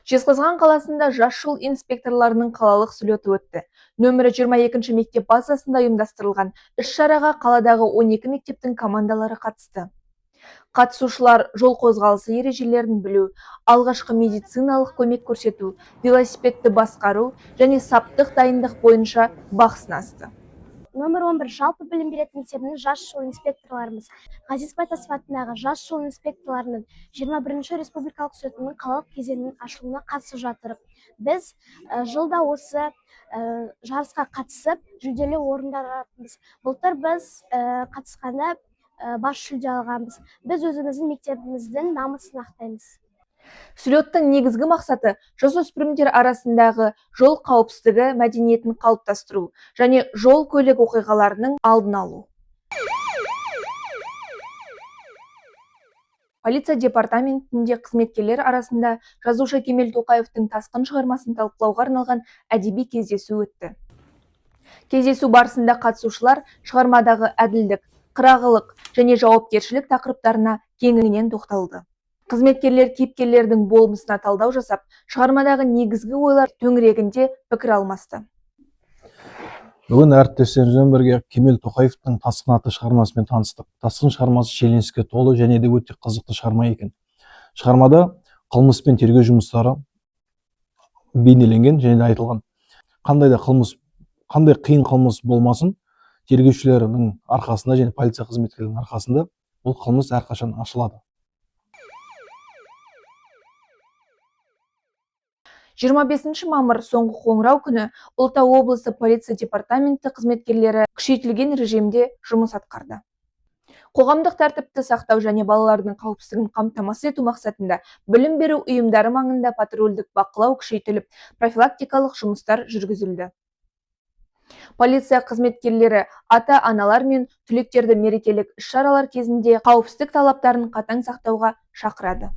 Жезқазған қаласында жас жол инспекторларының қалалық слеті өтті. Нөмірі 22 мектеп базасында ұйымдастырылған іс-шараға қаладағы 12 мектептің командалары қатысты. Қатысушылар жол қозғалысы ережелерін білу, алғашқы медициналық көмек көрсету, велосипедті басқару және саптық дайындық бойынша бақ сынасты. Нөмір 11 жалпы білім беретін мектебінің жас жол инспекторларымыз Ғазиз Байтасов атындағы жас жол инспекторларының 21-ші республикалық слетінің қалалық кезеңінің ашылуына қатысып жатыр. Біз жылда осы жарысқа қатысып, жүлделі орындар алатынбыз. Былтыр біз қатысқанда бас жүлде алғанбыз. Біз өзіміздің мектебіміздің намысын ақтаймыз. Слеттің негізгі мақсаты жасөспірімдер арасындағы жол қауіпсіздігі мәдениетін қалыптастыру және жол көлік оқиғаларының алдын алу. Полиция департаментінде қызметкерлер арасында жазушы Кемел Тоқаевтың Тасқын шығармасын талқылауға арналған әдеби кездесу өтті. Кездесу барысында қатысушылар шығармадағы әділдік, қырағылық және жауапкершілік тақырыптарына кеңінен тоқталды. Қызметкерлер кейіпкерлердің болмысына талдау жасап, шығармадағы негізгі ойлар төңірегінде пікір алмасты. Бүгін әріптестерімізбен бірге Кемел Тоқаевтың Тасқын атты шығармасымен таныстық. Тасқын шығармасы шиеленіске толы және де өте қызықты шығарма екен. Шығармада қылмыс пен тергеу жұмыстары бейнеленген және де айтылған. Қандай қиын қылмыс болмасын, тергеушілердің арқасында және полиция қызметкерлерінің арқасында бұл қылмыс әрқашан ашылады. 25 мамыр соңғы қоңырау күні Ұлытау облысы полиция департаменті қызметкерлері күшейтілген режимде жұмыс атқарды. Қоғамдық тәртіпті сақтау және балалардың қауіпсіздігін қамтамасыз ету мақсатында білім беру ұйымдары маңында патрульдік бақылау күшейтіліп, профилактикалық жұмыстар жүргізілді. Полиция қызметкерлері ата-аналар мен түлектерді мерекелік іс-шаралар кезінде қауіпсіздік талаптарын қатаң сақтауға шақырады.